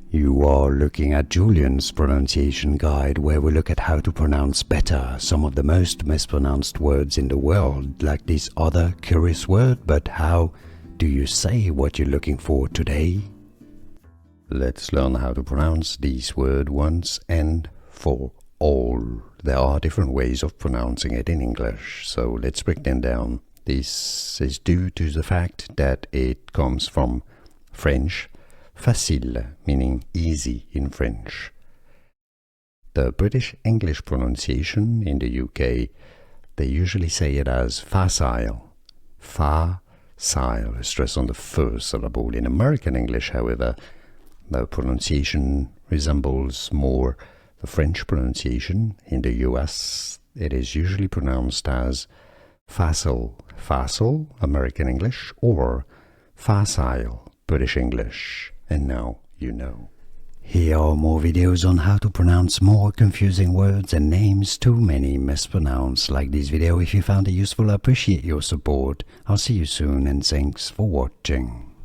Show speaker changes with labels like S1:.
S1: You are looking at Julian's pronunciation guide, where we look at how to pronounce better some of the most mispronounced words in the world, like this other curious word. But how do you say what you're looking for today? Let's learn how to pronounce this word once and for all. There are different ways of pronouncing it in English, so let's break them down. This is due to the fact that it comes from French facile, meaning easy in French. The British English pronunciation in the UK, they usually say it as facile. Facile, stress on the first syllable. In American English, however, the pronunciation resembles more the French pronunciation. In the US, it is usually pronounced as facile, American English, or facile, British English. And now you know. Here are more videos on how to pronounce more confusing words and names too many mispronounced. Like this video if you found it useful. I appreciate your support. I'll see you soon and thanks for watching.